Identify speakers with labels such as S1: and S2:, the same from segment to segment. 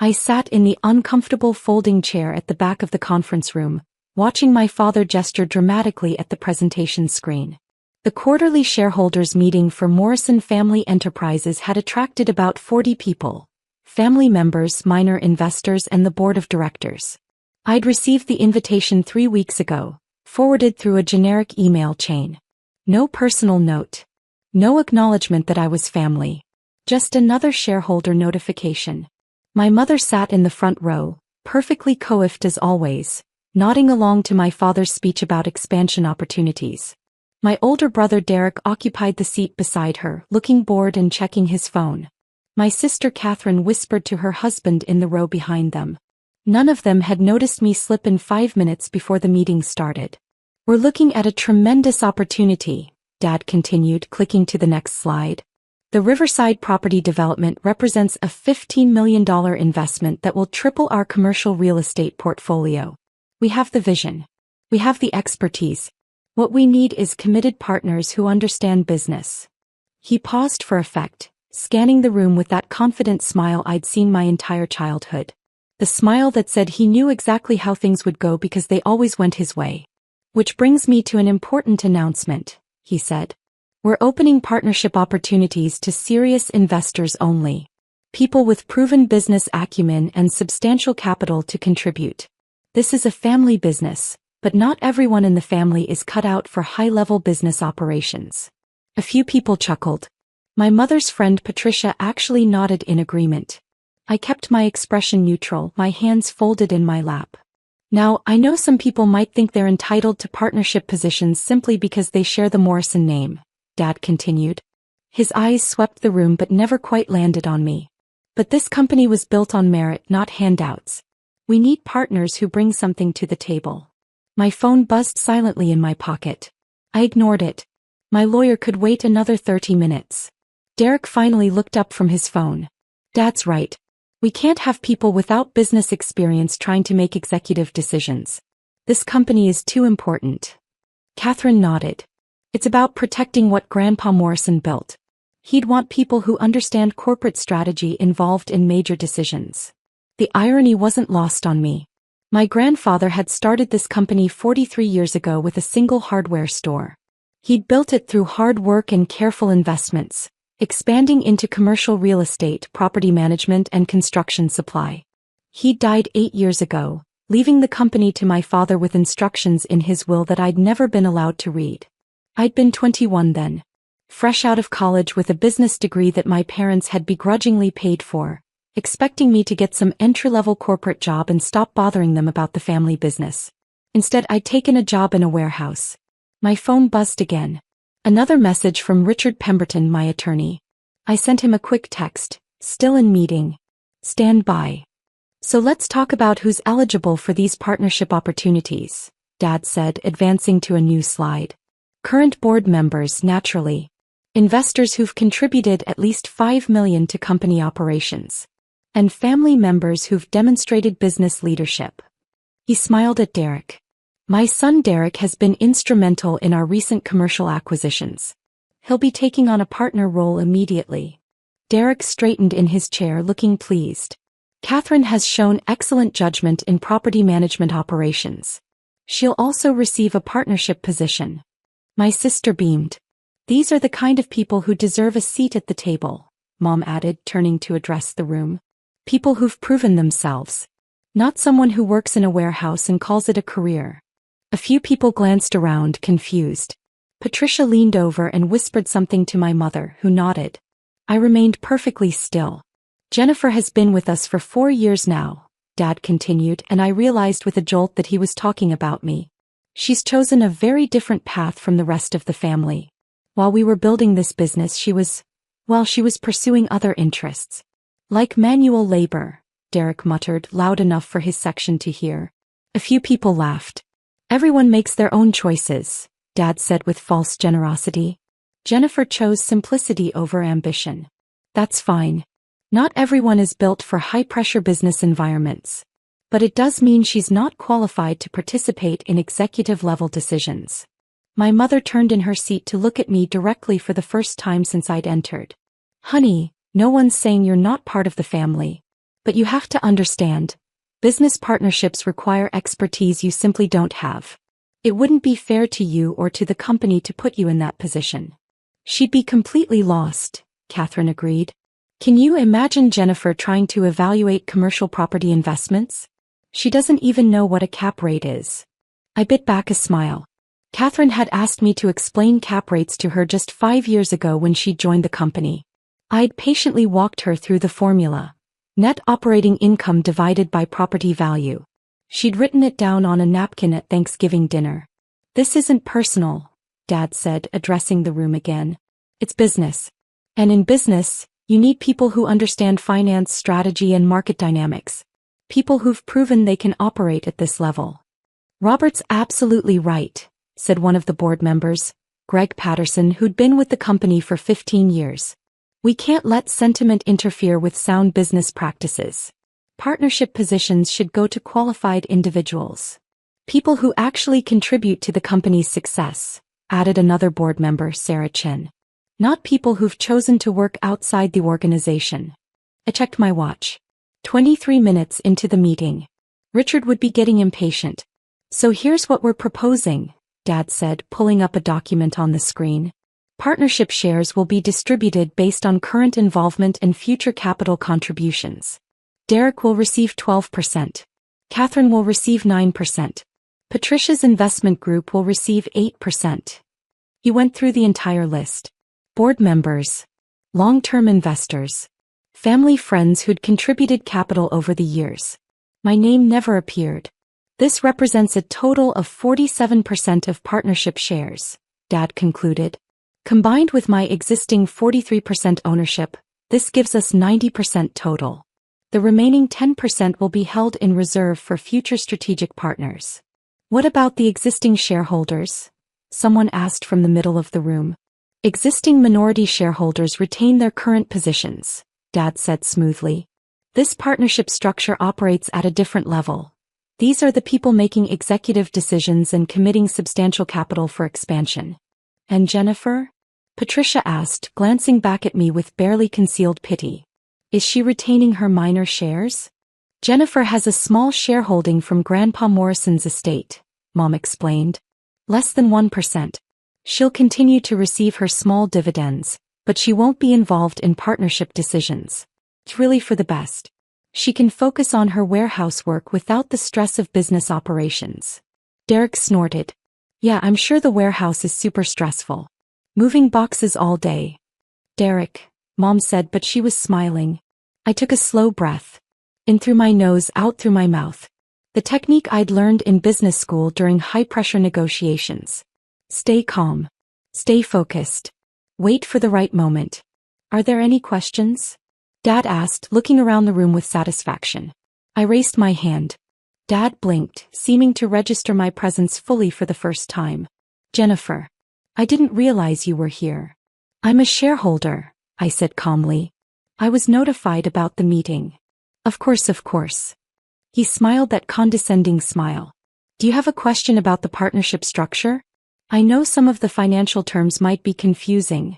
S1: I sat in the uncomfortable folding chair at the back of the conference room, watching my father gesture dramatically at the presentation screen. The quarterly shareholders meeting for Morrison Family Enterprises had attracted about 40 people, family members, minor investors, and the board of directors. I'd received the invitation 3 weeks ago, forwarded through a generic email chain. No personal note. No acknowledgement that I was family. Just another shareholder notification. My mother sat in the front row, perfectly coiffed as always, nodding along to my father's speech about expansion opportunities. My older brother Derek occupied the seat beside her, looking bored and checking his phone. My sister Catherine whispered to her husband in the row behind them. None of them had noticed me slip in 5 minutes before the meeting started. "We're looking at a tremendous opportunity," Dad continued, clicking to the next slide. "The Riverside property development represents a $15 million investment that will triple our commercial real estate portfolio. We have the vision. We have the expertise. What we need is committed partners who understand business." He paused for effect, scanning the room with that confident smile I'd seen my entire childhood. The smile that said he knew exactly how things would go because they always went his way. "Which brings me to an important announcement," he said. "We're opening partnership opportunities to serious investors only. People with proven business acumen and substantial capital to contribute. This is a family business, but not everyone in the family is cut out for high-level business operations." A few people chuckled. My mother's friend Patricia actually nodded in agreement. I kept my expression neutral, my hands folded in my lap. "Now, I know some people might think they're entitled to partnership positions simply because they share the Morrison name," Dad continued. His eyes swept the room but never quite landed on me. "But this company was built on merit, not handouts. We need partners who bring something to the table." My phone buzzed silently in my pocket. I ignored it. My lawyer could wait another 30 minutes. Derek finally looked up from his phone. "Dad's right. We can't have people without business experience trying to make executive decisions. This company is too important." Catherine nodded. "It's about protecting what Grandpa Morrison built. He'd want people who understand corporate strategy involved in major decisions." The irony wasn't lost on me. My grandfather had started this company 43 years ago with a single hardware store. He'd built it through hard work and careful investments, expanding into commercial real estate, property management, and construction supply. He died 8 years ago, leaving the company to my father with instructions in his will that I'd never been allowed to read. I'd been 21 then, fresh out of college with a business degree that my parents had begrudgingly paid for, expecting me to get some entry-level corporate job and stop bothering them about the family business. Instead, I'd taken a job in a warehouse. My phone buzzed again. Another message from Richard Pemberton, my attorney. I sent him a quick text. "Still in meeting. Stand by." "So let's talk about who's eligible for these partnership opportunities," Dad said, advancing to a new slide. "Current board members, naturally. Investors who've contributed at least $5 million to company operations. And family members who've demonstrated business leadership." He smiled at Derek. "My son Derek has been instrumental in our recent commercial acquisitions. He'll be taking on a partner role immediately." Derek straightened in his chair, looking pleased. "Catherine has shown excellent judgment in property management operations. She'll also receive a partnership position." My sister beamed. "These are the kind of people who deserve a seat at the table," Mom added, turning to address the room. "People who've proven themselves. Not someone who works in a warehouse and calls it a career." A few people glanced around, confused. Patricia leaned over and whispered something to my mother, who nodded. I remained perfectly still. "Jennifer has been with us for 4 years now," Dad continued, and I realized with a jolt that he was talking about me. "She's chosen a very different path from the rest of the family. While we were building this business, she was pursuing other interests. Like manual labor," Derek muttered, loud enough for his section to hear. A few people laughed. "Everyone makes their own choices," Dad said with false generosity. "Jennifer chose simplicity over ambition. That's fine. Not everyone is built for high-pressure business environments. But it does mean she's not qualified to participate in executive-level decisions." My mother turned in her seat to look at me directly for the first time since I'd entered. "Honey, no one's saying you're not part of the family. But you have to understand, business partnerships require expertise you simply don't have. It wouldn't be fair to you or to the company to put you in that position. She'd be completely lost, Catherine agreed. Can you imagine Jennifer trying to evaluate commercial property investments? She doesn't even know what a cap rate is. I bit back a smile. Catherine had asked me to explain cap rates to her just 5 years ago when she joined the company. I'd patiently walked her through the formula. Net operating income divided by property value. She'd written it down on a napkin at Thanksgiving dinner. This isn't personal, Dad said, addressing the room again. It's business. And in business, you need people who understand finance strategy and market dynamics. People who've proven they can operate at this level. Robert's absolutely right, said one of the board members, Greg Patterson, who'd been with the company for 15 years. We can't let sentiment interfere with sound business practices. Partnership positions should go to qualified individuals. People who actually contribute to the company's success, added another board member, Sarah Chin. Not people who've chosen to work outside the organization. I checked my watch. 23 minutes into the meeting. Richard would be getting impatient. So here's what we're proposing, Dad said, pulling up a document on the screen. Partnership shares will be distributed based on current involvement and future capital contributions. Derek will receive 12%. Catherine will receive 9%. Patricia's investment group will receive 8%. He went through the entire list. Board members, long-term investors, family friends who'd contributed capital over the years. My name never appeared. This represents a total of 47% of partnership shares, Dad concluded. Combined with my existing 43% ownership, this gives us 90% total. The remaining 10% will be held in reserve for future strategic partners. What about the existing shareholders? Someone asked from the middle of the room. Existing minority shareholders retain their current positions, Dad said smoothly. This partnership structure operates at a different level. These are the people making executive decisions and committing substantial capital for expansion. And Jennifer? Patricia asked, glancing back at me with barely concealed pity. Is she retaining her minor shares? Jennifer has a small shareholding from Grandpa Morrison's estate, Mom explained. Less than 1%. She'll continue to receive her small dividends, but she won't be involved in partnership decisions. It's really for the best. She can focus on her warehouse work without the stress of business operations. Derek snorted. Yeah, I'm sure the warehouse is super stressful. Moving boxes all day. Derek, Mom said, but she was smiling. I took a slow breath. In through my nose, out through my mouth. The technique I'd learned in business school during high-pressure negotiations. Stay calm. Stay focused. Wait for the right moment. Are there any questions? Dad asked, looking around the room with satisfaction. I raised my hand. Dad blinked, seeming to register my presence fully for the first time. Jennifer. I didn't realize you were here. I'm a shareholder, I said calmly. I was notified about the meeting. Of course, of course. He smiled that condescending smile. Do you have a question about the partnership structure? I know some of the financial terms might be confusing.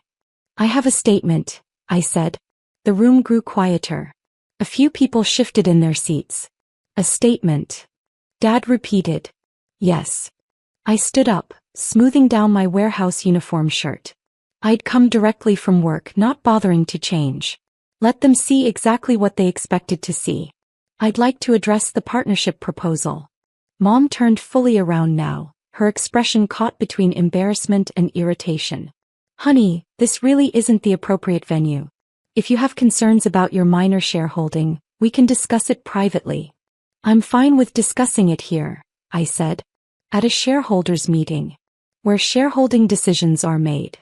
S1: I have a statement, I said. The room grew quieter. A few people shifted in their seats. A statement. Dad repeated. Yes. I stood up, smoothing down my warehouse uniform shirt. I'd come directly from work, not bothering to change. Let them see exactly what they expected to see. I'd like to address the partnership proposal. Mom turned fully around now, her expression caught between embarrassment and irritation. Honey, this really isn't the appropriate venue. If you have concerns about your minor shareholding, we can discuss it privately. I'm fine with discussing it here, I said. At a shareholders' meeting, where shareholding decisions are made.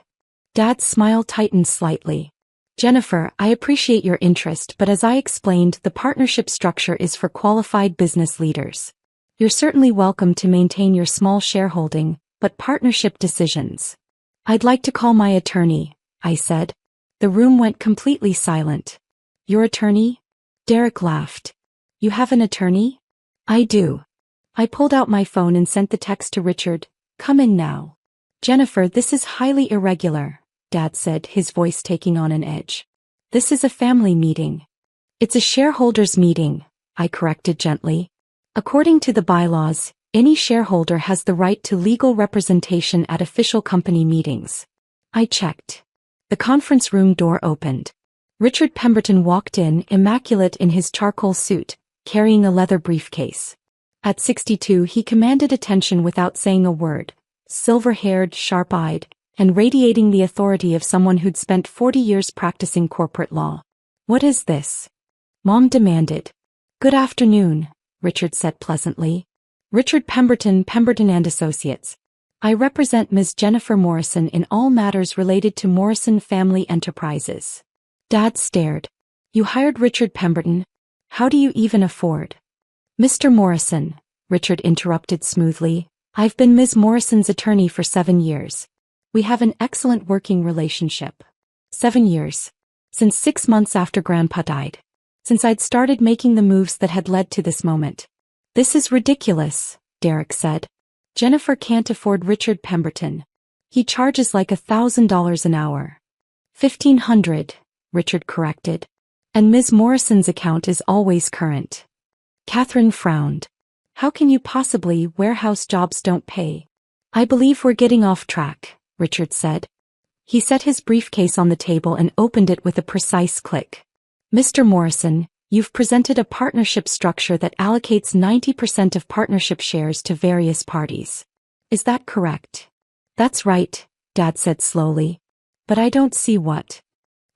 S1: Dad's smile tightened slightly. Jennifer, I appreciate your interest, but as I explained, the partnership structure is for qualified business leaders. You're certainly welcome to maintain your small shareholding, but partnership decisions. I'd like to call my attorney, I said. The room went completely silent. Your attorney? Derek laughed. You have an attorney? I do. I pulled out my phone and sent the text to Richard. Come in now. Jennifer, this is highly irregular, Dad said, his voice taking on an edge. This is a family meeting. It's a shareholders' meeting, I corrected gently. According to the bylaws, any shareholder has the right to legal representation at official company meetings. I checked. The conference room door opened. Richard Pemberton walked in, immaculate in his charcoal suit, carrying a leather briefcase. At 62, he commanded attention without saying a word, silver-haired, sharp-eyed, and radiating the authority of someone who'd spent 40 years practicing corporate law. "What is this?" Mom demanded. "Good afternoon," Richard said pleasantly. "Richard Pemberton, Pemberton and Associates. I represent Ms. Jennifer Morrison in all matters related to Morrison Family Enterprises." Dad stared. "You hired Richard Pemberton? How do you even afford?" "Mr. Morrison," Richard interrupted smoothly, "I've been Ms. Morrison's attorney for 7 years. We have an excellent working relationship." 7 years. Since 6 months after Grandpa died. Since I'd started making the moves that had led to this moment. "This is ridiculous," Derek said. "Jennifer can't afford Richard Pemberton. He charges like $1,000 an hour." $1,500, Richard corrected. "And Ms. Morrison's account is always current." Catherine frowned. "How can you possibly? Warehouse jobs don't pay." "I believe we're getting off track," Richard said. He set his briefcase on the table and opened it with a precise click. "Mr. Morrison, you've presented a partnership structure that allocates 90% of partnership shares to various parties. Is that correct?" "That's right," Dad said slowly. "But I don't see what."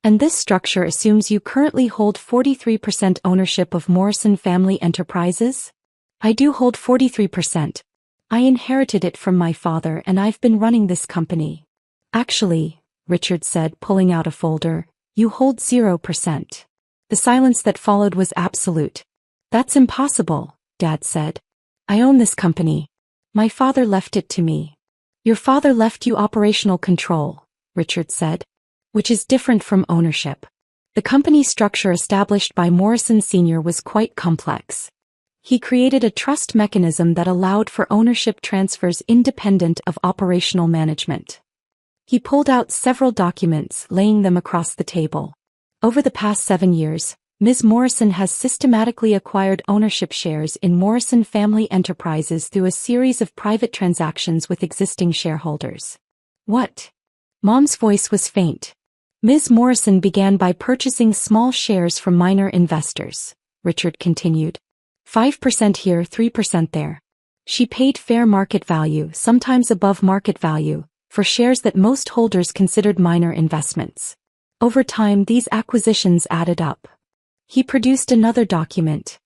S1: "And this structure assumes you currently hold 43% ownership of Morrison Family Enterprises?" "I do hold 43%. I inherited it from my father and I've been running this company." "Actually," Richard said, pulling out a folder, "you hold 0%. The silence that followed was absolute. "That's impossible," Dad said. "I own this company. My father left it to me." "Your father left you operational control," Richard said. "Which is different from ownership. The company structure established by Morrison Sr. was quite complex. He created a trust mechanism that allowed for ownership transfers independent of operational management." He pulled out several documents, laying them across the table. "Over the past 7 years, Ms. Morrison has systematically acquired ownership shares in Morrison Family Enterprises through a series of private transactions with existing shareholders." "What?" Mom's voice was faint. "Ms. Morrison began by purchasing small shares from minor investors," Richard continued. 5% here, 3% there. She paid fair market value, sometimes above market value, for shares that most holders considered minor investments. Over time, these acquisitions added up. He produced another document.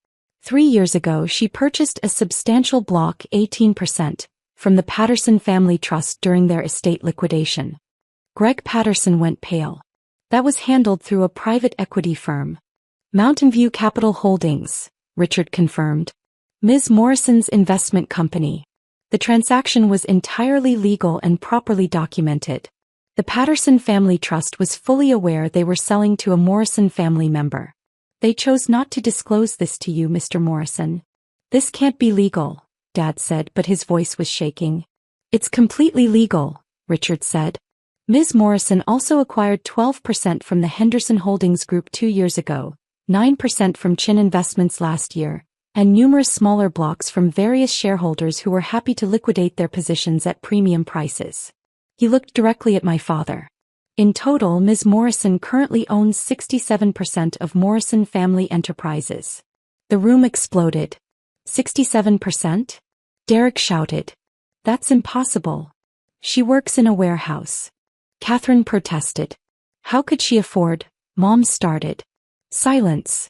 S1: 3 years ago, she purchased a substantial block, 18%, from the Patterson Family Trust during their estate liquidation. Greg Patterson went pale. "That was handled through a private equity firm." "Mountain View Capital Holdings," Richard confirmed. "Ms. Morrison's investment company." The transaction was entirely legal and properly documented. The Patterson Family Trust was fully aware they were selling to a Morrison family member. "They chose not to disclose this to you, Mr. Morrison." "This can't be legal," Dad said, but his voice was shaking. "It's completely legal," Richard said. "Ms. Morrison also acquired 12% from the Henderson Holdings Group 2 years ago, 9% from Chin Investments last year, and numerous smaller blocks from various shareholders who were happy to liquidate their positions at premium prices." He looked directly at my father. "In total, Ms. Morrison currently owns 67% of Morrison Family Enterprises." The room exploded. 67%? Derek shouted. "That's impossible. She works in a warehouse." Catherine protested. "How could she afford?" Mom started. Silence.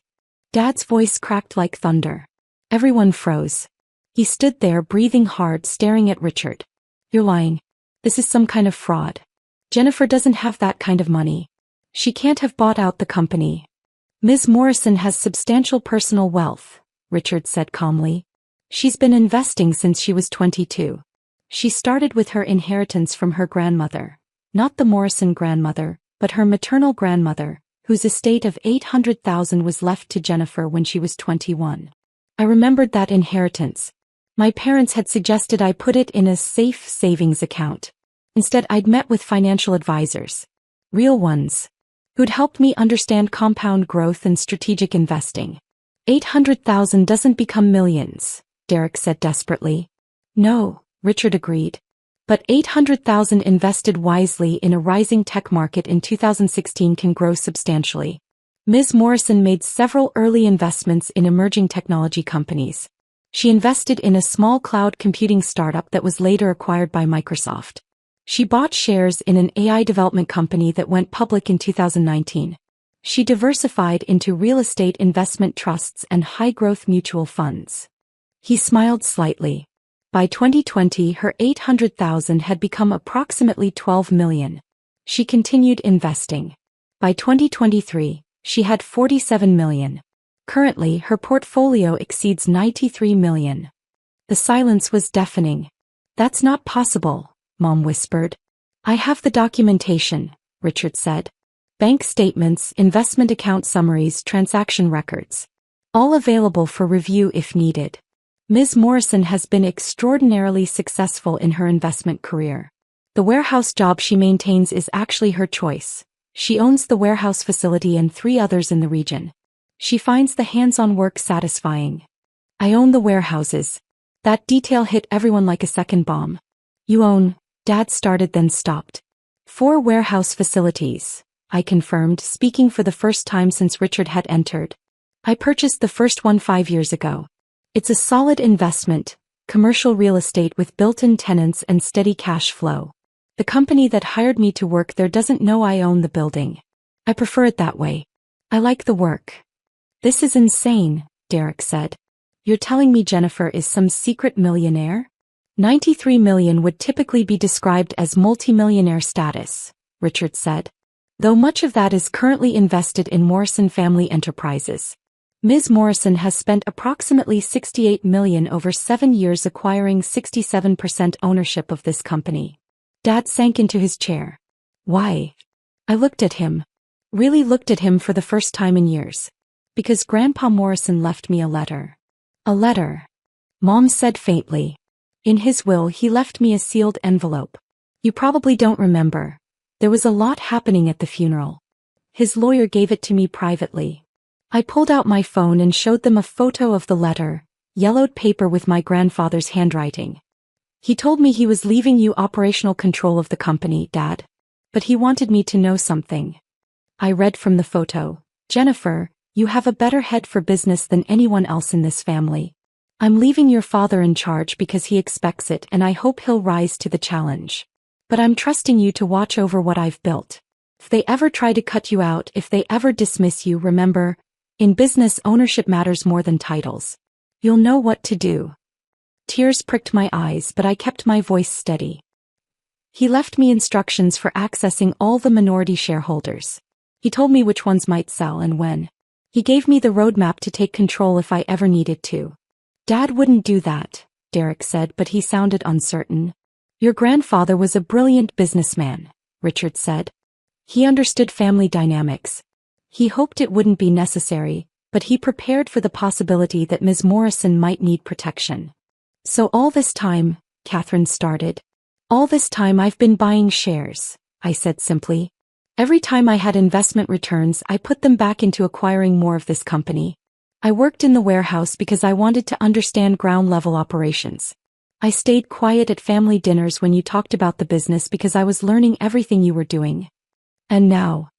S1: Dad's voice cracked like thunder. Everyone froze. He stood there, breathing hard, staring at Richard. "You're lying. This is some kind of fraud. Jennifer doesn't have that kind of money. She can't have bought out the company." "Ms. Morrison has substantial personal wealth," Richard said calmly. "She's been investing since she was 22. She started with her inheritance from her grandmother, not the Morrison grandmother, but her maternal grandmother, whose estate of $800,000 was left to Jennifer when she was 21. I remembered that inheritance. My parents had suggested I put it in a safe savings account. Instead, I'd met with financial advisors. Real ones. who'd helped me understand compound growth and strategic investing. 800,000 doesn't become millions, Derek said desperately. No, Richard agreed. But 800,000 invested wisely in a rising tech market in 2016 can grow substantially. Ms. Morrison made several early investments in emerging technology companies. She invested in a small cloud computing startup that was later acquired by Microsoft. She bought shares in an AI development company that went public in 2019. She diversified into real estate investment trusts and high-growth mutual funds. He smiled slightly. By 2020, her 800,000 had become approximately 12 million. She continued investing. By 2023, she had 47 million. Currently, her portfolio exceeds 93 million. The silence was deafening. That's not possible, Mom whispered. I have the documentation, Richard said. Bank statements, investment account summaries, transaction records. All available for review if needed. Ms. Morrison has been extraordinarily successful in her investment career. The warehouse job she maintains is actually her choice. She owns the warehouse facility and 3 others in the region. She finds the hands-on work satisfying. I own the warehouses. That detail hit everyone like a second bomb. You own, Dad started then stopped. 4 warehouse facilities, I confirmed, speaking for the first time since Richard had entered. I purchased the first one 5 years ago. It's a solid investment, commercial real estate with built-in tenants and steady cash flow. The company that hired me to work there doesn't know I own the building. I prefer it that way. I like the work. This is insane, Derek said. You're telling me Jennifer is some secret millionaire? 93 million would typically be described as multimillionaire status, Richard said. Though much of that is currently invested in Morrison Family Enterprises. Ms. Morrison has spent approximately 68 million over 7 years acquiring 67% ownership of this company. Dad sank into his chair. Why? I looked at him. Really looked at him for the first time in years. Because Grandpa Morrison left me a letter. A letter. Mom said faintly. In his will he left me a sealed envelope. You probably don't remember. There was a lot happening at the funeral. His lawyer gave it to me privately. I pulled out my phone and showed them a photo of the letter, yellowed paper with my grandfather's handwriting. He told me he was leaving you operational control of the company, Dad. But he wanted me to know something. I read from the photo. Jennifer, you have a better head for business than anyone else in this family. I'm leaving your father in charge because he expects it and I hope he'll rise to the challenge. But I'm trusting you to watch over what I've built. If they ever try to cut you out, if they ever dismiss you, remember, in business ownership matters more than titles. You'll know what to do. Tears pricked my eyes, but I kept my voice steady. He left me instructions for accessing all the minority shareholders. He told me which ones might sell and when. He gave me the roadmap to take control if I ever needed to. Dad wouldn't do that, Derek said, but he sounded uncertain. Your grandfather was a brilliant businessman, Richard said. He understood family dynamics. He hoped it wouldn't be necessary, but he prepared for the possibility that Ms. Morrison might need protection. So all this time, Catherine started. All this time I've been buying shares, I said simply. Every time I had investment returns, I put them back into acquiring more of this company. I worked in the warehouse because I wanted to understand ground-level operations. I stayed quiet at family dinners when you talked about the business because I was learning everything you were doing. And now.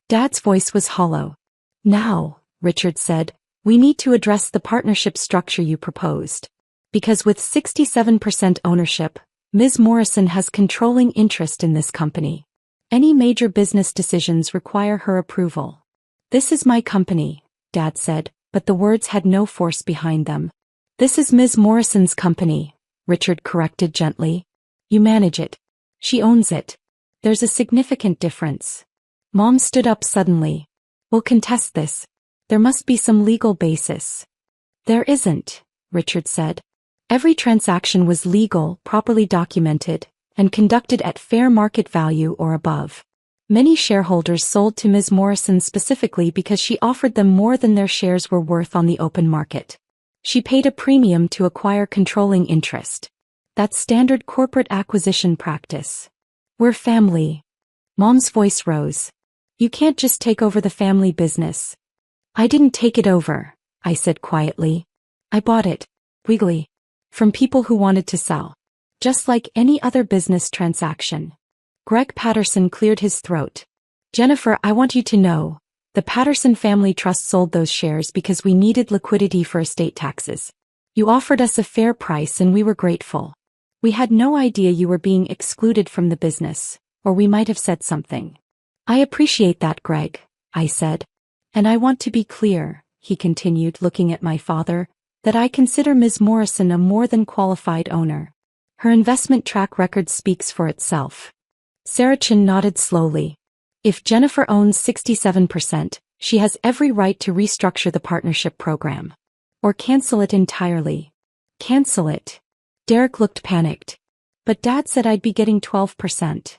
S1: Dad's voice was hollow. Now, Richard said, we need to address the partnership structure you proposed. Because with 67% ownership, Ms. Morrison has controlling interest in this company. Any major business decisions require her approval. This is my company, Dad said, but the words had no force behind them. This is Ms. Morrison's company, Richard corrected gently. You manage it. She owns it. There's a significant difference. Mom stood up suddenly. We'll contest this. There must be some legal basis. There isn't, Richard said. Every transaction was legal, properly documented, and conducted at fair market value or above. Many shareholders sold to Ms. Morrison specifically because she offered them more than their shares were worth on the open market. She paid a premium to acquire controlling interest. That's standard corporate acquisition practice. We're family. Mom's voice rose. You can't just take over the family business. I didn't take it over, I said quietly. I bought it, wiggly, from people who wanted to sell. Just like any other business transaction. Greg Patterson cleared his throat. Jennifer, I want you to know, the Patterson Family Trust sold those shares because we needed liquidity for estate taxes. You offered us a fair price and we were grateful. We had no idea you were being excluded from the business, or we might have said something. I appreciate that, Greg, I said. And I want to be clear, he continued, looking at my father, that I consider Ms. Morrison a more than qualified owner. Her investment track record speaks for itself. Sarachin nodded slowly. If Jennifer owns 67%, she has every right to restructure the partnership program. Or cancel it entirely. Cancel it. Derek looked panicked. But Dad said I'd be getting 12%.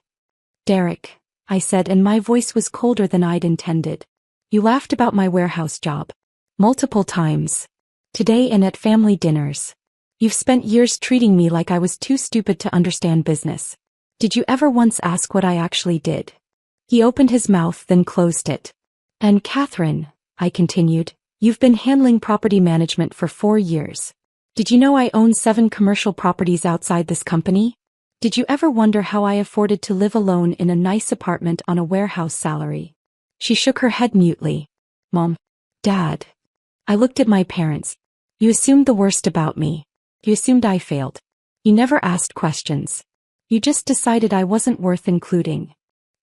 S1: Derek, I said, and my voice was colder than I'd intended. You laughed about my warehouse job. Multiple times. Today and at family dinners. You've spent years treating me like I was too stupid to understand business. Did you ever once ask what I actually did? He opened his mouth, then closed it. And Catherine, I continued, you've been handling property management for 4 years. Did you know I own 7 commercial properties outside this company? Did you ever wonder how I afforded to live alone in a nice apartment on a warehouse salary? She shook her head mutely. Mom. Dad. I looked at my parents. You assumed the worst about me. You assumed I failed. You never asked questions. You just decided I wasn't worth including.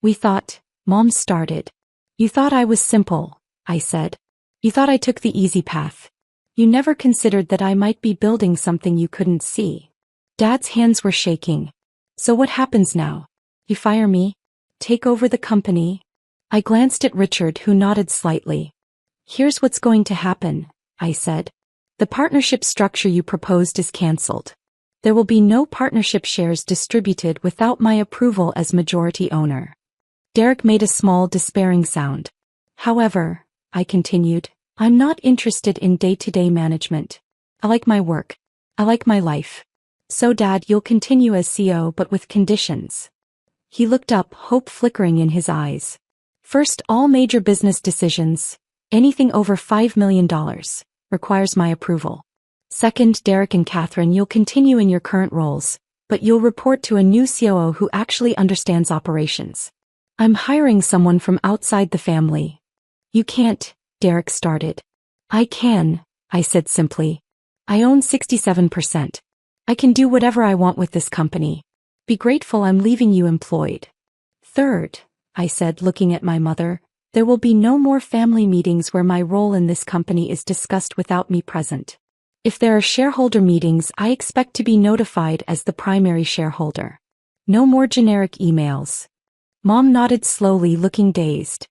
S1: We thought, Mom started. You thought I was simple, I said. You thought I took the easy path. You never considered that I might be building something you couldn't see. Dad's hands were shaking. So what happens now? You fire me? Take over the company? I glanced at Richard, who nodded slightly. Here's what's going to happen, I said. The partnership structure you proposed is cancelled. There will be no partnership shares distributed without my approval as majority owner. Derek made a small, despairing sound. However, I continued, I'm not interested in day-to-day management. I like my work. I like my life. So Dad, you'll continue as CEO but with conditions. He looked up, hope flickering in his eyes. First, all major business decisions, anything over $5 million, requires my approval. Second, Derek and Catherine, you'll continue in your current roles, but you'll report to a new COO who actually understands operations. I'm hiring someone from outside the family. You can't, Derek started. I can, I said simply. I own 67%. I can do whatever I want with this company. Be grateful I'm leaving you employed. Third, I said, looking at my mother, there will be no more family meetings where my role in this company is discussed without me present. If there are shareholder meetings, I expect to be notified as the primary shareholder. No more generic emails. Mom nodded slowly, looking dazed.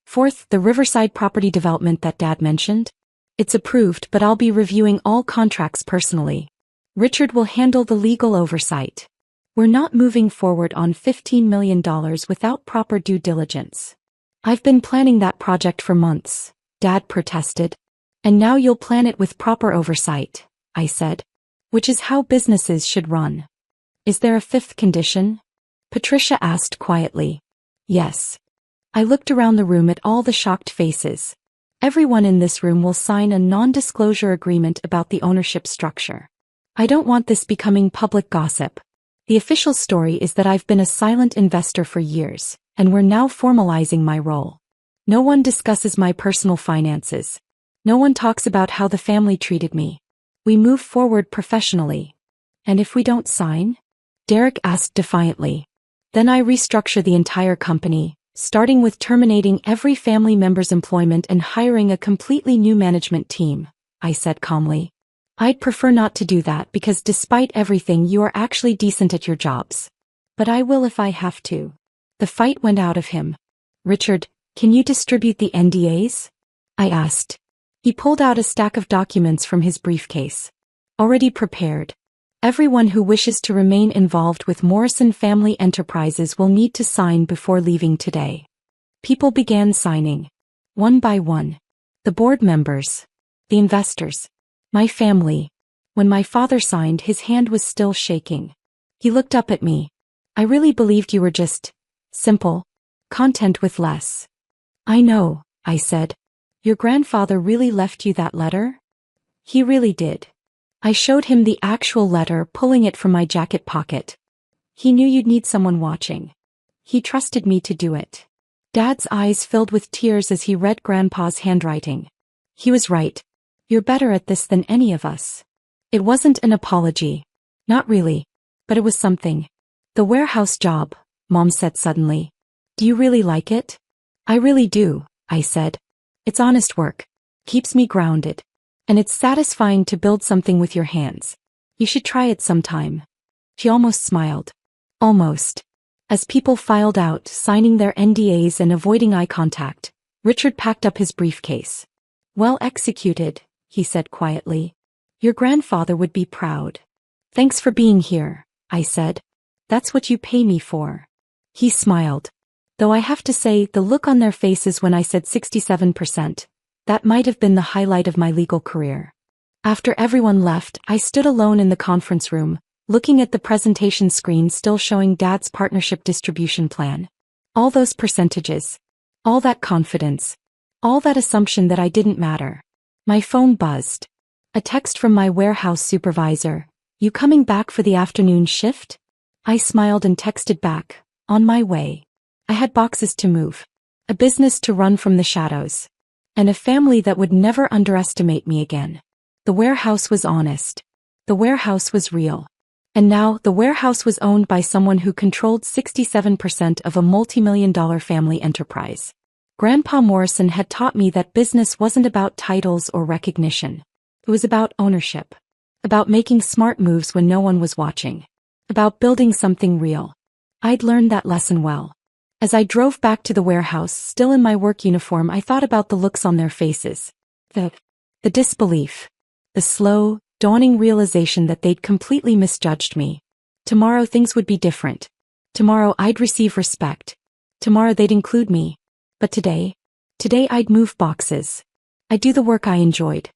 S1: Fourth, the Riverside property development that Dad mentioned? It's approved, but I'll be reviewing all contracts personally. Richard will handle the legal oversight. We're not moving forward on $15 million without proper due diligence. I've been planning that project for months, Dad protested. And now you'll plan it with proper oversight, I said. Which is how businesses should run. Is there a fifth condition? Patricia asked quietly. Yes. I looked around the room at all the shocked faces. Everyone in this room will sign a non-disclosure agreement about the ownership structure. I don't want this becoming public gossip. The official story is that I've been a silent investor for years, and we're now formalizing my role. No one discusses my personal finances. No one talks about how the family treated me. We move forward professionally. And if we don't sign? Derek asked defiantly. Then I restructure the entire company, starting with terminating every family member's employment and hiring a completely new management team, I said calmly. I'd prefer not to do that because despite everything you are actually decent at your jobs. But I will if I have to. The fight went out of him. Richard, can you distribute the NDAs? I asked. He pulled out a stack of documents from his briefcase. Already prepared. Everyone who wishes to remain involved with Morrison Family Enterprises will need to sign before leaving today. People began signing. One by one. The board members. The investors. My family. When my father signed, his hand was still shaking. He looked up at me. I really believed you were just simple, content with less. I know, I said. Your grandfather really left you that letter? He really did. I showed him the actual letter, pulling it from my jacket pocket. He knew you'd need someone watching. He trusted me to do it. Dad's eyes filled with tears as he read Grandpa's handwriting. He was right. You're better at this than any of us. It wasn't an apology. Not really. But it was something. The warehouse job, Mom said suddenly. Do you really like it? I really do, I said. It's honest work. Keeps me grounded. And it's satisfying to build something with your hands. You should try it sometime. She almost smiled. Almost. As people filed out, signing their NDAs and avoiding eye contact, Richard packed up his briefcase. Well executed, he said quietly. Your grandfather would be proud. Thanks for being here, I said. That's what you pay me for. He smiled. Though I have to say, the look on their faces when I said 67%, that might have been the highlight of my legal career. After everyone left, I stood alone in the conference room, looking at the presentation screen still showing Dad's partnership distribution plan. All those percentages. All that confidence. All that assumption that I didn't matter. My phone buzzed. A text from my warehouse supervisor. You coming back for the afternoon shift? I smiled and texted back. On my way. I had boxes to move. A business to run from the shadows. And a family that would never underestimate me again. The warehouse was honest. The warehouse was real. And now, the warehouse was owned by someone who controlled 67% of a multi-million-dollar family enterprise. Grandpa Morrison had taught me that business wasn't about titles or recognition. It was about ownership. About making smart moves when no one was watching. About building something real. I'd learned that lesson well. As I drove back to the warehouse, still in my work uniform, I thought about the looks on their faces. The disbelief. The slow, dawning realization that they'd completely misjudged me. Tomorrow things would be different. Tomorrow I'd receive respect. Tomorrow they'd include me. But today I'd move boxes. I'd do the work I enjoyed.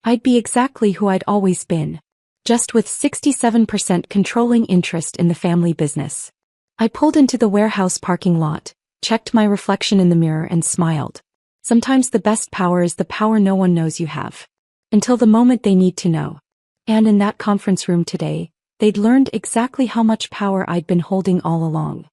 S1: I'd be exactly who I'd always been. Just with 67% controlling interest in the family business. I pulled into the warehouse parking lot, checked my reflection in the mirror and smiled. Sometimes the best power is the power no one knows you have. Until the moment they need to know. And in that conference room today, they'd learned exactly how much power I'd been holding all along.